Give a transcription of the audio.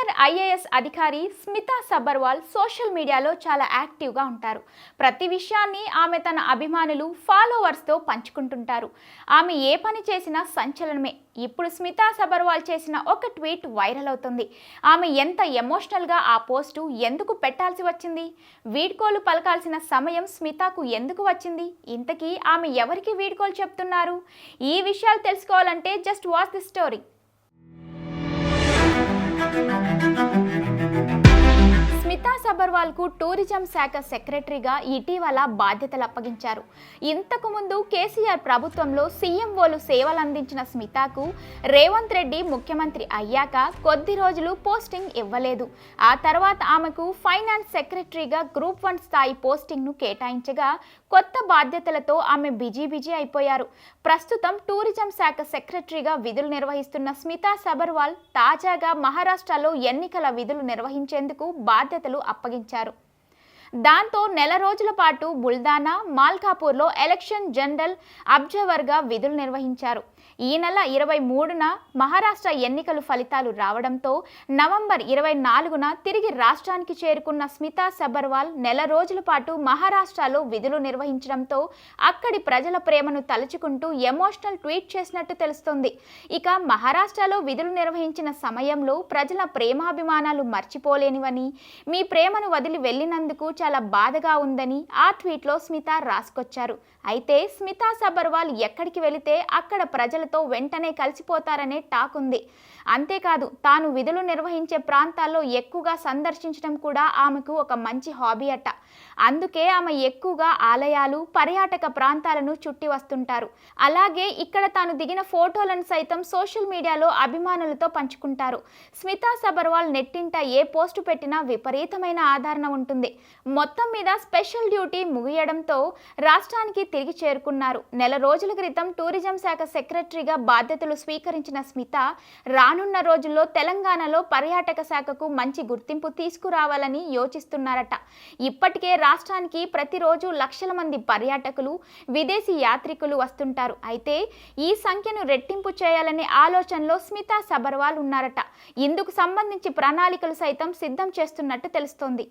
Senior IAS అధికారి Smita Sabharwal social మీడియాలో చాలా యాక్టివ్గా ఉంటారు. ప్రతి విషయాన్ని ఆమె తన అభిమానులు ఫాలోవర్స్తో పంచుకుంటుంటారు. ఆమె ఏ పని చేసినా సంచలనమే. ఇప్పుడు స్మితా సబర్వాల్ చేసిన ఒక ట్వీట్ వైరల్ అవుతుంది. ఆమె ఎంత ఎమోషనల్గా ఆ పోస్టు ఎందుకు పెట్టాల్సి వచ్చింది? వీడ్కోలు పలకాల్సిన సమయం స్మితాకు ఎందుకు వచ్చింది? ఇంతకీ ఆమె ఎవరికి వీడ్కోలు చెప్తున్నారు? ఈ విషయాలు తెలుసుకోవాలంటే just watch the story. Smita సబర్వాల్కు టూరిజం శాఖ సెక్రటరీగా ఇటీవల బాధ్యతలు అప్పగించారు. ఇంతకు ముందు కేసీఆర్ ప్రభుత్వంలో సీఎంఓలు సేవలు అందించిన స్మితాకు రేవంత్ రెడ్డి ముఖ్యమంత్రి అయ్యాక కొద్ది రోజులు పోస్టింగ్ ఇవ్వలేదు. ఆ తర్వాత ఆమెకు ఫైనాన్స్ సెక్రటరీగా గ్రూప్ 1 స్థాయి పోస్టింగ్ను కేటాయించగా కొత్త బాధ్యతలతో ఆమె బిజీ అయిపోయారు. ప్రస్తుతం టూరిజం శాఖ సెక్రటరీగా విధులు నిర్వహిస్తున్న స్మితా సబర్వాల్ తాజాగా మహారాష్ట్రలో ఎన్నికల విధులు నిర్వహించేందుకు బాధ్యతలు అప్పగించారు. దాంతో నెల రోజుల పాటు బుల్దానా, మాల్కాపూర్లో ఎలక్షన్ జనరల్ అబ్జర్వర్గా విధులు నిర్వహించారు. ఈ నెల 23న మహారాష్ట్ర ఎన్నికల ఫలితాలు రావడంతో నవంబర్ 24న తిరిగి రాష్ట్రానికి చేరుకున్న స్మితా సబర్వాల్ నెల రోజుల పాటు మహారాష్ట్రలో విధులు నిర్వహించడంతో అక్కడి ప్రజల ప్రేమను తలుచుకుంటూ ఎమోషనల్ ట్వీట్ చేసినట్టు తెలుస్తోంది. ఇక మహారాష్ట్రలో విధులు నిర్వహించిన సమయంలో ప్రజల ప్రేమాభిమానాలు మర్చిపోలేనివని, మీ ప్రేమను వదిలి వెళ్ళినందుకు చాలా బాధగా ఉందని ఆ ట్వీట్లో స్మితా రాసుకొచ్చారు. అయితే స్మితా సబర్వాల్ ఎక్కడికి వెళితే అక్కడ ప్రజలతో వెంటనే కలిసిపోతారనే టాక్ ఉంది. అంతేకాదు తాను విధులు నిర్వహించే ప్రాంతాల్లో ఎక్కువగా సందర్శించడం కూడా ఆమెకు ఒక మంచి హాబీ అట. అందుకే ఆమె ఎక్కువగా ఆలయాలు, పర్యాటక ప్రాంతాలను చుట్టి వస్తుంటారు. అలాగే ఇక్కడ తాను దిగిన ఫోటోలను సైతం సోషల్ మీడియాలో అభిమానులతో పంచుకుంటారు. స్మితా సబర్వాల్ నెట్టింట ఏ పోస్టు పెట్టినా విపరీతమైన ఆదరణ ఉంటుంది. మొత్తం మీద స్పెషల్ డ్యూటీ ముగియడంతో రాష్ట్రానికి తిరిగి చేరుకున్నారు. నెల రోజుల క్రితం టూరిజం శాఖ సెక్రటరీగా బాధ్యతలు స్వీకరించిన స్మిత రానున్న రోజుల్లో తెలంగాణలో పర్యాటక శాఖకు మంచి గుర్తింపు తీసుకురావాలని యోచిస్తున్నారట. ఇప్పటికే రాష్ట్రానికి ప్రతిరోజు లక్షల మంది పర్యాటకులు, విదేశీ యాత్రికులు వస్తుంటారు. అయితే ఈ సంఖ్యను రెట్టింపు చేయాలనే ఆలోచనలో స్మితా సబర్వాల్ ఉన్నారట. ఇందుకు సంబంధించి ప్రణాళికలు సైతం సిద్ధం చేస్తున్నట్టు తెలుస్తోంది.